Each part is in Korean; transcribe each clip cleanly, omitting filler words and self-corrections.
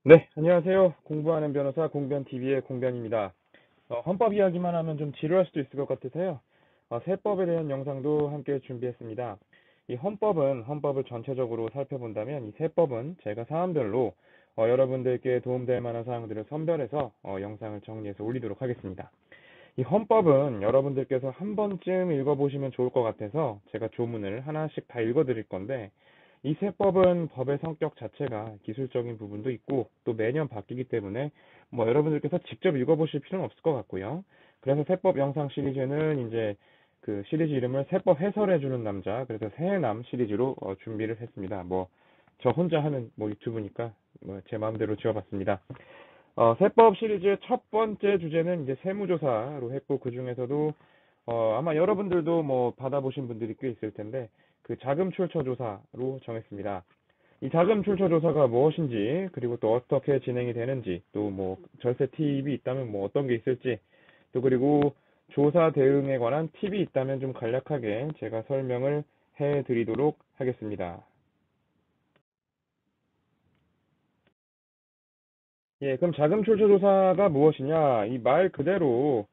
네, 안녕하세요. 공부하는 변호사 공변TV의 공변입니다. 헌법 이야기만 하면 좀 지루할 수도 있을 것 같아서요. 세법에 대한 영상도 함께 준비했습니다. 이 헌법을 전체적으로 살펴본다면 이 세법은 제가 사안별로 여러분들께 도움될 만한 사항들을 선별해서 영상을 정리해서 올리도록 하겠습니다. 이 헌법은 여러분들께서 한 번쯤 읽어보시면 좋을 것 같아서 제가 조문을 하나씩 다 읽어드릴 건데 이 세법은 법의 성격 자체가 기술적인 부분도 있고 또 매년 바뀌기 때문에 뭐 여러분들께서 직접 읽어보실 필요는 없을 것 같고요. 그래서 세법 영상 시리즈는 이제 그 시리즈 이름을 세법 해설해주는 남자, 그래서 새해남 시리즈로 준비를 했습니다. 뭐 저 혼자 하는 뭐 유튜브니까 뭐 제 마음대로 지어봤습니다. 세법 시리즈의 첫 번째 주제는 이제 세무조사로 했고, 그 중에서도, 아마 여러분들도 뭐 받아보신 분들이 꽤 있을 텐데, 그 자금 출처 조사로 정했습니다. 이 자금 출처 조사가 무엇인지, 그리고 또 어떻게 진행이 되는지, 또 뭐 절세 팁이 있다면 뭐 어떤 게 있을지, 또 그리고 조사 대응에 관한 팁이 있다면 좀 간략하게 제가 설명을 해 드리도록 하겠습니다. 예, 그럼 자금 출처 조사가 무엇이냐? 이 말 그대로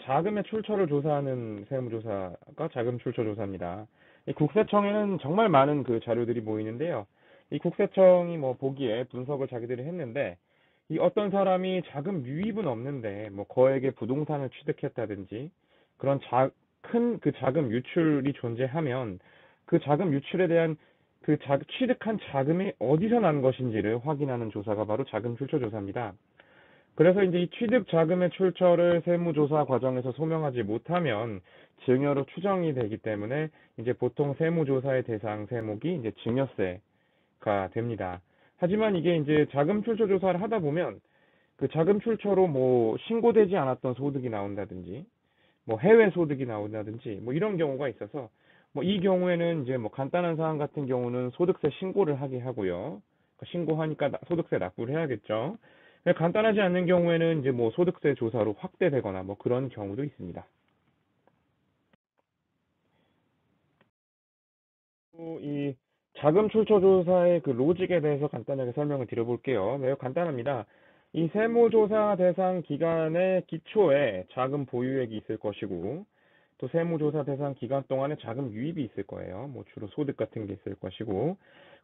자금의 출처를 조사하는 세무조사가 자금 출처 조사입니다. 이 국세청에는 정말 많은 그 자료들이 모이는데요. 이 국세청이 뭐 보기에 분석을 자기들이 했는데 이 어떤 사람이 자금 유입은 없는데 뭐 거액의 부동산을 취득했다든지 그런 큰 그 자금 유출이 존재하면 그 자금 유출에 대한 취득한 자금이 어디서 난 것인지를 확인하는 조사가 바로 자금 출처 조사입니다. 그래서 이제 이 취득 자금의 출처를 세무조사 과정에서 소명하지 못하면 증여로 추정이 되기 때문에 이제 보통 세무조사의 대상 세목이 이제 증여세가 됩니다. 하지만 이게 이제 자금 출처 조사를 하다 보면 그 자금 출처로 뭐 신고되지 않았던 소득이 나온다든지 뭐 해외 소득이 나온다든지 뭐 이런 경우가 있어서 뭐 이 경우에는 이제 뭐 간단한 사항 같은 경우는 소득세 신고를 하게 하고요. 그러니까 신고하니까 소득세 납부를 해야겠죠. 간단하지 않는 경우에는 이제 뭐 소득세 조사로 확대되거나 뭐 그런 경우도 있습니다. 또 이 자금 출처 조사의 그 로직에 대해서 간단하게 설명을 드려볼게요. 매우 간단합니다. 이 세무조사 대상 기간의 기초에 자금 보유액이 있을 것이고, 또 세무조사 대상 기간 동안에 자금 유입이 있을 거예요. 뭐 주로 소득 같은 게 있을 것이고,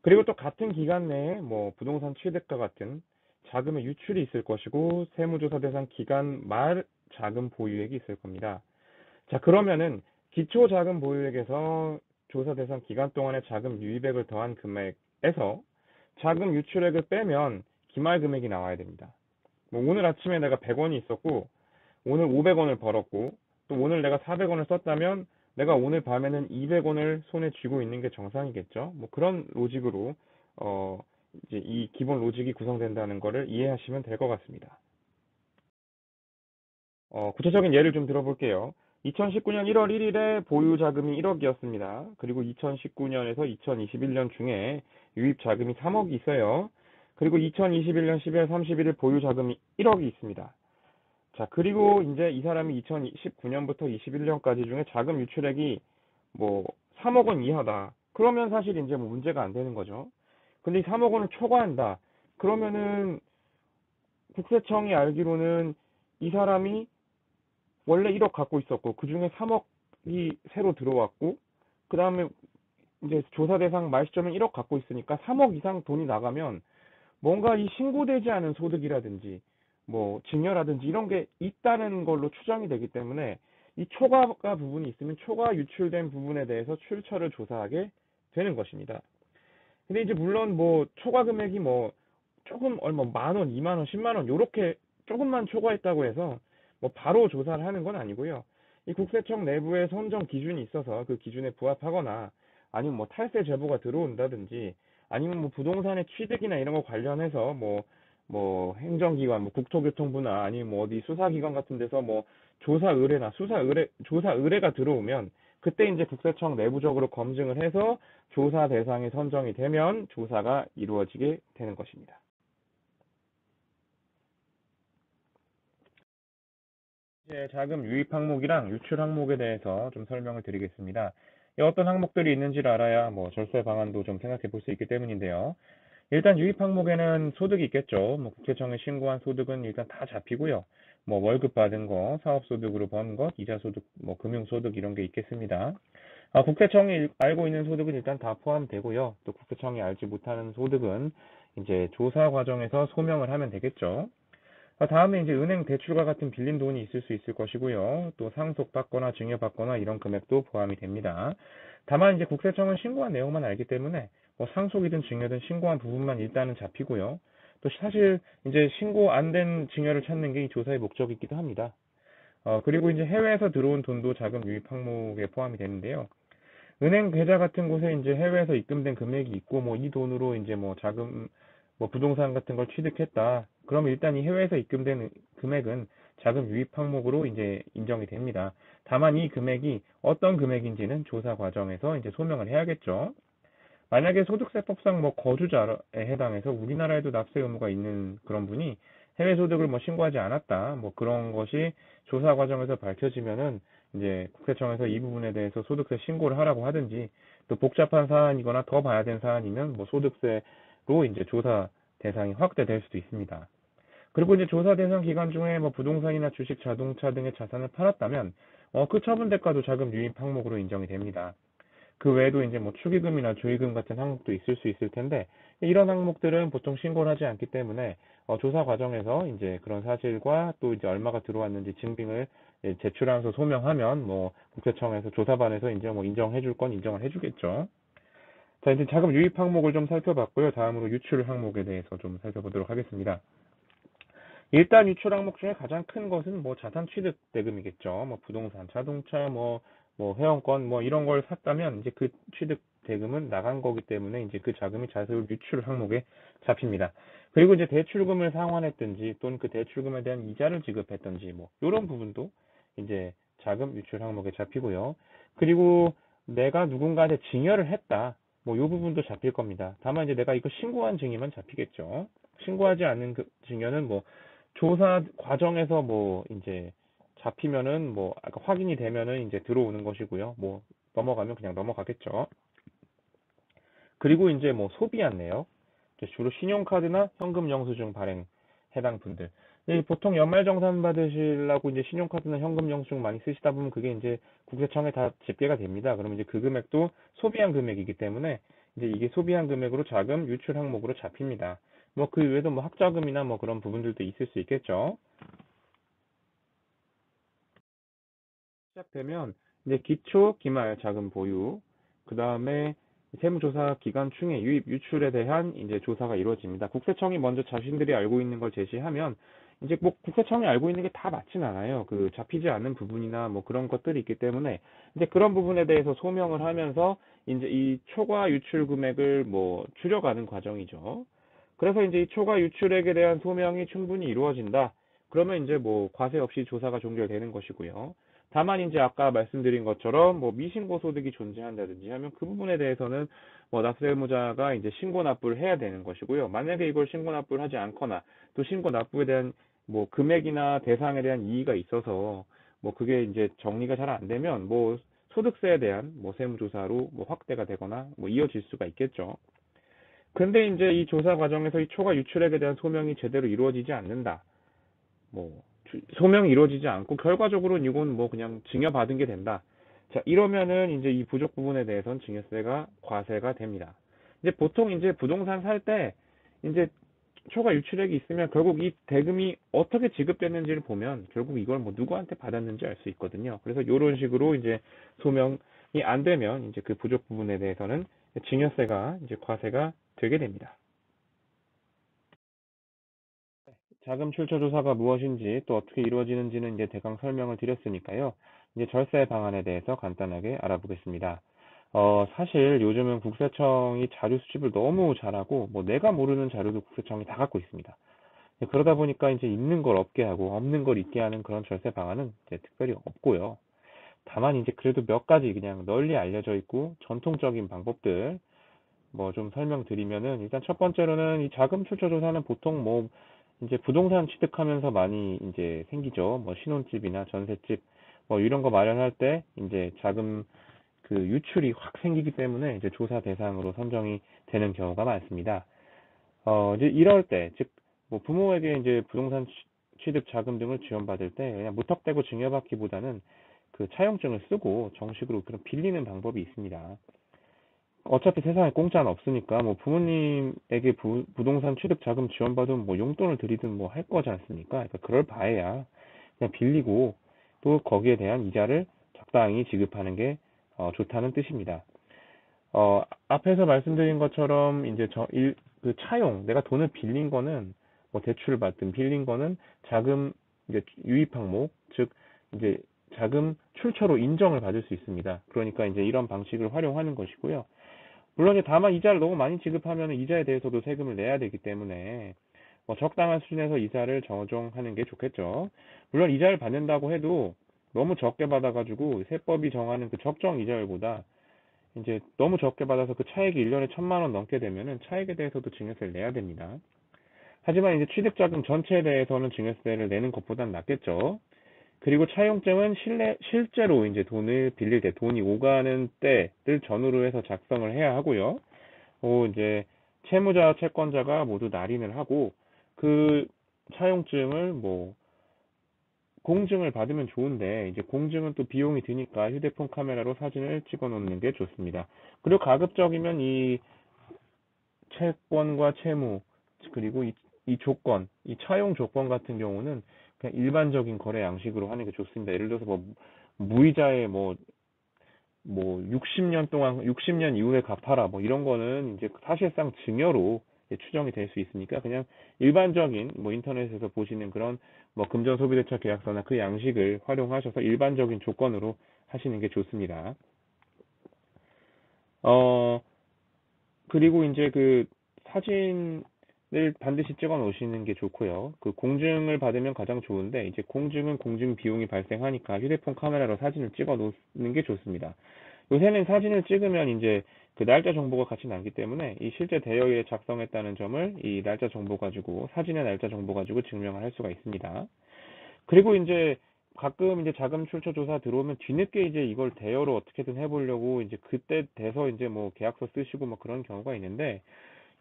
그리고 또 같은 기간 내에 뭐 부동산 취득과 같은 자금의 유출이 있을 것이고, 세무조사 대상 기간 말 자금 보유액이 있을 겁니다. 자, 그러면은 기초 자금 보유액에서 조사 대상 기간 동안의 자금 유입액을 더한 금액에서 자금 유출액을 빼면 기말 금액이 나와야 됩니다. 뭐 오늘 아침에 내가 100원이 있었고 오늘 500원을 벌었고 또 오늘 내가 400원을 썼다면 내가 오늘 밤에는 200원을 손에 쥐고 있는 게 정상이겠죠. 뭐 그런 로직으로 어 이제 이 기본 로직이 구성된다는 거를 이해하시면 될 것 같습니다. 구체적인 예를 좀 들어볼게요. 2019년 1월 1일에 보유 자금이 1억이었습니다. 그리고 2019년에서 2021년 중에 유입 자금이 3억이 있어요. 그리고 2021년 12월 31일 보유 자금이 1억이 있습니다. 자, 그리고 이제 이 사람이 2019년부터 21년까지 중에 자금 유출액이 뭐 3억 원 이하다. 그러면 사실 이제 뭐 문제가 안 되는 거죠. 근데 이 3억 원을 초과한다. 그러면은 국세청이 알기로는 이 사람이 원래 1억 갖고 있었고 그중에 3억이 새로 들어왔고 그다음에 이제 조사 대상 말 시점에 1억 갖고 있으니까 3억 이상 돈이 나가면 뭔가 이 신고되지 않은 소득이라든지 뭐 증여라든지 이런 게 있다는 걸로 추정이 되기 때문에 이 초과가 부분이 있으면 초과 유출된 부분에 대해서 출처를 조사하게 되는 것입니다. 근데 이제 물론 뭐 초과 금액이 뭐 조금 얼마 만 원, 2만 원, 10만 원 요렇게 조금만 초과했다고 해서 뭐 바로 조사를 하는 건 아니고요. 이 국세청 내부에 선정 기준이 있어서 그 기준에 부합하거나 아니면 뭐 탈세 제보가 들어온다든지 아니면 뭐 부동산의 취득이나 이런 거 관련해서 뭐 행정기관, 뭐 국토교통부나 아니면 뭐 어디 수사기관 같은 데서 뭐 조사 의뢰나 조사 의뢰가 들어오면 그때 이제 국세청 내부적으로 검증을 해서 조사 대상이 선정이 되면 조사가 이루어지게 되는 것입니다. 이제 자금 유입 항목이랑 유출 항목에 대해서 좀 설명을 드리겠습니다. 어떤 항목들이 있는지를 알아야 뭐 절세 방안도 좀 생각해 볼 수 있기 때문인데요. 일단 유입 항목에는 소득이 있겠죠. 뭐 국세청에 신고한 소득은 일단 다 잡히고요. 뭐 월급 받은 거, 사업소득으로 번 것, 이자소득, 뭐 금융소득 이런 게 있겠습니다. 국세청이 알고 있는 소득은 일단 다 포함되고요. 또 국세청이 알지 못하는 소득은 이제 조사 과정에서 소명을 하면 되겠죠. 다음에 이제 은행 대출과 같은 빌린 돈이 있을 수 있을 것이고요. 또 상속받거나 증여받거나 이런 금액도 포함이 됩니다. 다만 이제 국세청은 신고한 내용만 알기 때문에 뭐 상속이든 증여든 신고한 부분만 일단은 잡히고요. 또 사실 이제 신고 안 된 증여를 찾는 게 이 조사의 목적이기도 합니다. 그리고 이제 해외에서 들어온 돈도 자금 유입 항목에 포함이 되는데요. 은행 계좌 같은 곳에 이제 해외에서 입금된 금액이 있고 뭐 이 돈으로 이제 뭐 자금 뭐 부동산 같은 걸 취득했다. 그럼 일단 이 해외에서 입금된 금액은 자금 유입 항목으로 이제 인정이 됩니다. 다만 이 금액이 어떤 금액인지는 조사 과정에서 이제 소명을 해야겠죠. 만약에 소득세법상 뭐 거주자에 해당해서 우리나라에도 납세 의무가 있는 그런 분이 해외 소득을 뭐 신고하지 않았다. 뭐 그런 것이 조사 과정에서 밝혀지면은 이제 국세청에서 이 부분에 대해서 소득세 신고를 하라고 하든지 또 복잡한 사안이거나 더 봐야 되는 사안이면 뭐 소득세로 이제 조사 대상이 확대될 수도 있습니다. 그리고 이제 조사 대상 기간 중에 뭐 부동산이나 주식, 자동차 등의 자산을 팔았다면 그 처분 대가도 자금 유입 항목으로 인정이 됩니다. 그 외에도 이제 뭐 축의금이나 조의금 같은 항목도 있을 수 있을 텐데 이런 항목들은 보통 신고를 하지 않기 때문에 조사 과정에서 이제 그런 사실과 또 이제 얼마가 들어왔는지 증빙을 제출하면서 소명하면 뭐 국세청에서 조사반에서 이제 뭐 인정해 줄 건 인정을 해주겠죠. 자, 이제 자금 유입 항목을 좀 살펴봤고요. 다음으로 유출 항목에 대해서 좀 살펴보도록 하겠습니다. 일단 유출 항목 중에 가장 큰 것은 뭐 자산 취득 대금이겠죠. 뭐 부동산, 자동차, 뭐 회원권 뭐 이런 걸 샀다면 이제 그 취득 대금은 나간 거기 때문에 이제 그 자금이 자사율 유출 항목에 잡힙니다. 그리고 이제 대출금을 상환했든지 또는 그 대출금에 대한 이자를 지급했든지 뭐 이런 부분도 이제 자금 유출 항목에 잡히고요. 그리고 내가 누군가한테 증여를 했다. 뭐 이 부분도 잡힐 겁니다. 다만 이제 내가 이거 신고한 증여만 잡히겠죠. 신고하지 않는 그 증여는 뭐 조사 과정에서 뭐 이제 잡히면은 뭐 아까 확인이 되면은 이제 들어오는 것이고요. 뭐 넘어가면 그냥 넘어가겠죠. 그리고 이제 뭐 소비한 내역, 주로 신용카드나 현금 영수증 발행 해당 분들. 보통 연말정산 받으시려고 이제 신용카드나 현금 영수증 많이 쓰시다 보면 그게 이제 국세청에 다 집계가 됩니다. 그러면 이제 그 금액도 소비한 금액이기 때문에 이제 이게 소비한 금액으로 자금 유출 항목으로 잡힙니다. 뭐 그 외에도 뭐 학자금이나 뭐 그런 부분들도 있을 수 있겠죠. 시작되면 이제 기초 기말 자금 보유, 그 다음에 세무조사 기간 중에 유입 유출에 대한 이제 조사가 이루어집니다. 국세청이 먼저 자신들이 알고 있는 걸 제시하면 이제 뭐 국세청이 알고 있는 게 다 맞진 않아요. 그 잡히지 않는 부분이나 뭐 그런 것들이 있기 때문에 이제 그런 부분에 대해서 소명을 하면서 이제 이 초과 유출 금액을 뭐 줄여가는 과정이죠. 그래서 이제 이 초과 유출액에 대한 소명이 충분히 이루어진다. 그러면 이제 뭐 과세 없이 조사가 종결되는 것이고요. 다만 이제 아까 말씀드린 것처럼 뭐 미신고 소득이 존재한다든지 하면 그 부분에 대해서는 뭐 납세 의무자가 이제 신고 납부를 해야 되는 것이고요. 만약에 이걸 신고 납부를 하지 않거나 또 신고 납부에 대한 뭐 금액이나 대상에 대한 이의가 있어서 뭐 그게 이제 정리가 잘 안 되면 뭐 소득세에 대한 뭐 세무조사로 뭐 확대가 되거나 뭐 이어질 수가 있겠죠. 근데 이제 이 조사 과정에서 이 초과 유출액에 대한 소명이 제대로 이루어지지 않는다. 뭐 소명이 이루어지지 않고 결과적으로 이건 뭐 그냥 증여받은 게 된다. 자, 이러면은 이제 이 부족 부분에 대해서는 증여세가 과세가 됩니다. 이제 보통 이제 부동산 살 때 이제 초과 유출액이 있으면 결국 이 대금이 어떻게 지급됐는지를 보면 결국 이걸 뭐 누구한테 받았는지 알 수 있거든요. 그래서 이런 식으로 이제 소명이 안 되면 이제 그 부족 부분에 대해서는 증여세가 이제 과세가 되게 됩니다. 자금 출처 조사가 무엇인지 또 어떻게 이루어지는지는 이제 대강 설명을 드렸으니까요. 이제 절세 방안에 대해서 간단하게 알아보겠습니다. 사실 요즘은 국세청이 자료 수집을 너무 잘하고 뭐 내가 모르는 자료도 국세청이 다 갖고 있습니다. 그러다 보니까 이제 있는 걸 없게 하고 없는 걸 있게 하는 그런 절세 방안은 이제 특별히 없고요. 다만 이제 그래도 몇 가지 그냥 널리 알려져 있고 전통적인 방법들 뭐 좀 설명드리면은 일단 첫 번째로는 이 자금 출처 조사는 보통 뭐 이제 부동산 취득하면서 많이 이제 생기죠. 뭐 신혼집이나 전셋집 뭐 이런 거 마련할 때 이제 자금 그 유출이 확 생기기 때문에 이제 조사 대상으로 선정이 되는 경우가 많습니다. 이제 이럴 때, 즉, 뭐 부모에게 이제 부동산 취득 자금 등을 지원받을 때 그냥 무턱대고 증여받기보다는 그 차용증을 쓰고 정식으로 그런 빌리는 방법이 있습니다. 어차피 세상에 공짜는 없으니까 뭐 부모님에게 부동산 취득 자금 지원받으면 뭐 용돈을 드리든 뭐 할 거지 않습니까? 그러니까 그럴 바에야 그냥 빌리고 또 거기에 대한 이자를 적당히 지급하는 게 좋다는 뜻입니다. 앞에서 말씀드린 것처럼 이제 그 차용, 내가 돈을 빌린 거는 뭐 대출을 받든 빌린 거는 자금 이제 유입 항목, 즉 이제 자금 출처로 인정을 받을 수 있습니다. 그러니까 이제 이런 방식을 활용하는 것이고요. 물론 이제 다만 이자를 너무 많이 지급하면 이자에 대해서도 세금을 내야 되기 때문에 뭐 적당한 수준에서 이자를 정하는 게 좋겠죠. 물론 이자를 받는다고 해도 너무 적게 받아가지고 세법이 정하는 그 적정 이자율보다 이제 너무 적게 받아서 그 차액이 1년에 1,000만 원 넘게 되면은 차액에 대해서도 증여세를 내야 됩니다. 하지만 이제 취득자금 전체에 대해서는 증여세를 내는 것보단 낫겠죠. 그리고 차용증은 실제로 이제 돈을 빌릴 때 돈이 오가는 때를 전후로 해서 작성을 해야 하고요. 이제 채무자와 채권자가 모두 날인을 하고 그 차용증을 뭐 공증을 받으면 좋은데 이제 공증은 또 비용이 드니까 휴대폰 카메라로 사진을 찍어 놓는 게 좋습니다. 그리고 가급적이면 이 채권과 채무 그리고 이 조건, 이 차용 조건 같은 경우는 그냥 일반적인 거래 양식으로 하는 게 좋습니다. 예를 들어서 뭐 무이자에 뭐 60년 동안 60년 이후에 갚아라 뭐 이런 거는 이제 사실상 증여로 추정이 될 수 있으니까 그냥 일반적인 뭐 인터넷에서 보시는 그런 뭐 금전 소비대차 계약서나 그 양식을 활용하셔서 일반적인 조건으로 하시는 게 좋습니다. 어 그리고 이제 그 사진을 반드시 찍어 놓으시는 게 좋고요. 그 공증을 받으면 가장 좋은데 이제 공증은 공증 비용이 발생하니까 휴대폰 카메라로 사진을 찍어 놓는 게 좋습니다. 요새는 사진을 찍으면 이제 그 날짜 정보가 같이 나기 때문에 이 실제 대여에 작성했다는 점을 이 날짜 정보 가지고 사진의 날짜 정보 가지고 증명을 할 수가 있습니다. 그리고 이제 가끔 이제 자금 출처 조사 들어오면 뒤늦게 이제 이걸 대여로 어떻게든 해보려고 이제 그때 돼서 이제 뭐 계약서 쓰시고 뭐 그런 경우가 있는데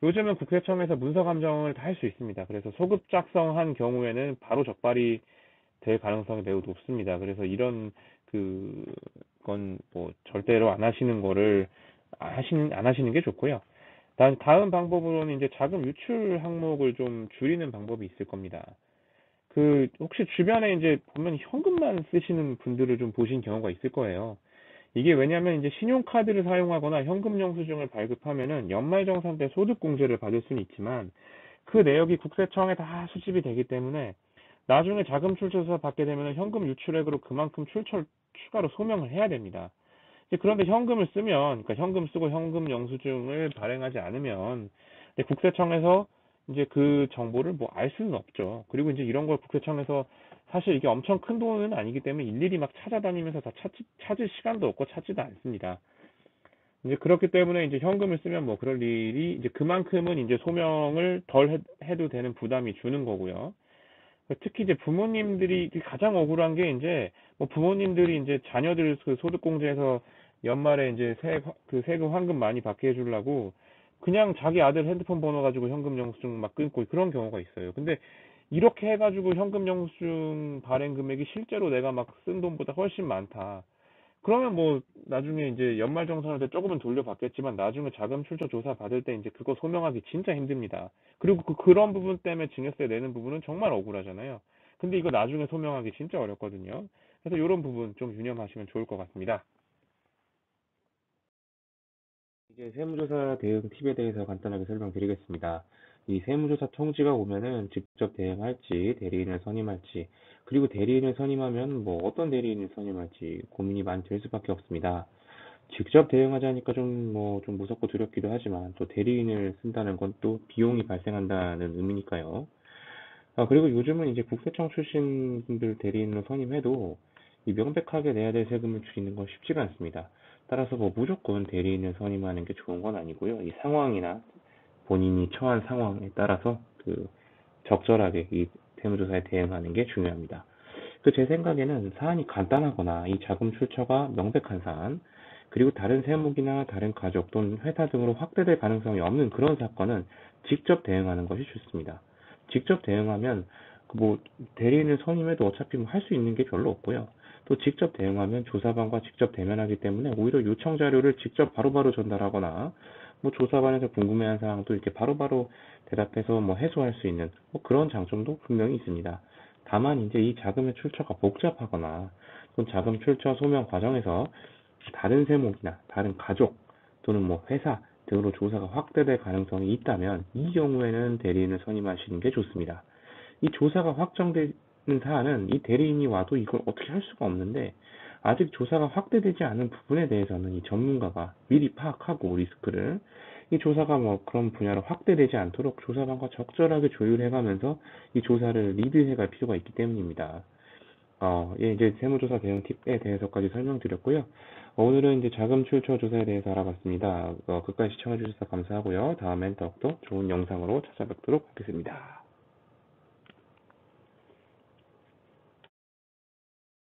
요즘은 국세청에서 문서 감정을 다 할 수 있습니다. 그래서 소급 작성한 경우에는 바로 적발이 될 가능성이 매우 높습니다. 그래서 이런 그건 뭐 절대로 안 하시는 거를 안 하시는 게 좋고요. 다음 방법으로는 이제 자금 유출 항목을 좀 줄이는 방법이 있을 겁니다. 혹시 주변에 이제 보면 현금만 쓰시는 분들을 좀 보신 경우가 있을 거예요. 이게 왜냐하면 이제 신용카드를 사용하거나 현금 영수증을 발급하면은 연말정산 때 소득공제를 받을 수는 있지만 그 내역이 국세청에 다 수집이 되기 때문에 나중에 자금 출처서 받게 되면 현금 유출액으로 그만큼 추가로 소명을 해야 됩니다. 그런데 현금을 쓰면, 그러니까 현금 쓰고 현금 영수증을 발행하지 않으면 국세청에서 이제 그 정보를 뭐 알 수는 없죠. 그리고 이제 이런 걸 국세청에서 사실 이게 엄청 큰 돈은 아니기 때문에 일일이 막 찾아다니면서 다 찾을 시간도 없고 찾지도 않습니다. 이제 그렇기 때문에 이제 현금을 쓰면 뭐 그럴 일이 이제 그만큼은 이제 소명을 덜 해도 되는 부담이 주는 거고요. 특히 이제 부모님들이 가장 억울한 게 이제 뭐 부모님들이 이제 자녀들 그 소득공제에서 연말에 이제 그 세금 환급 많이 받게 해주려고 그냥 자기 아들 핸드폰 번호 가지고 현금 영수증 막 끊고 그런 경우가 있어요. 근데 이렇게 해가지고 현금 영수증 발행 금액이 실제로 내가 막 쓴 돈보다 훨씬 많다. 그러면 뭐 나중에 이제 연말정산할 때 조금은 돌려받겠지만 나중에 자금 출처 조사 받을 때 이제 그거 소명하기 진짜 힘듭니다. 그리고 그런 부분 때문에 증여세 내는 부분은 정말 억울하잖아요. 근데 이거 나중에 소명하기 진짜 어렵거든요. 그래서 이런 부분 좀 유념하시면 좋을 것 같습니다. 이제 세무조사 대응 팁에 대해서 간단하게 설명드리겠습니다. 이 세무조사 통지가 오면은 직접 대응할지, 대리인을 선임할지, 그리고 대리인을 선임하면 뭐 어떤 대리인을 선임할지 고민이 많이 될 수밖에 없습니다. 직접 대응하자니까 좀 무섭고 두렵기도 하지만 또 대리인을 쓴다는 건 또 비용이 발생한다는 의미니까요. 그리고 요즘은 이제 국세청 출신 분들 대리인으로 선임해도 이 명백하게 내야 될 세금을 줄이는 건 쉽지가 않습니다. 따라서 뭐 무조건 대리인을 선임하는 게 좋은 건 아니고요. 이 상황이나 본인이 처한 상황에 따라서 적절하게 이 세무조사에 대응하는 게 중요합니다. 제 생각에는 사안이 간단하거나 이 자금 출처가 명백한 사안, 그리고 다른 세무기나 다른 가족 또는 회사 등으로 확대될 가능성이 없는 그런 사건은 직접 대응하는 것이 좋습니다. 직접 대응하면 뭐 대리인을 선임해도 어차피 뭐 할 수 있는 게 별로 없고요. 또 직접 대응하면 조사반과 직접 대면하기 때문에 오히려 요청 자료를 직접 바로바로 전달하거나 뭐 조사반에서 궁금해한 사항도 이렇게 바로바로 대답해서 뭐 해소할 수 있는 뭐 그런 장점도 분명히 있습니다. 다만 이제 이 자금의 출처가 복잡하거나 또 자금 출처 소명 과정에서 다른 세목이나 다른 가족 또는 뭐 회사 등으로 조사가 확대될 가능성이 있다면 이 경우에는 대리인을 선임하시는 게 좋습니다. 이 조사가 확정되는 사안은 이 대리인이 와도 이걸 어떻게 할 수가 없는데 아직 조사가 확대되지 않은 부분에 대해서는 이 전문가가 미리 파악하고 리스크를 이 조사가 뭐 그런 분야로 확대되지 않도록 조사관과 적절하게 조율해가면서 이 조사를 리드해갈 필요가 있기 때문입니다. 예, 이제 세무조사 대응 팁에 대해서까지 설명드렸고요. 오늘은 이제 자금 출처 조사에 대해서 알아봤습니다. 끝까지 시청해주셔서 감사하고요. 다음엔 더욱더 좋은 영상으로 찾아뵙도록 하겠습니다.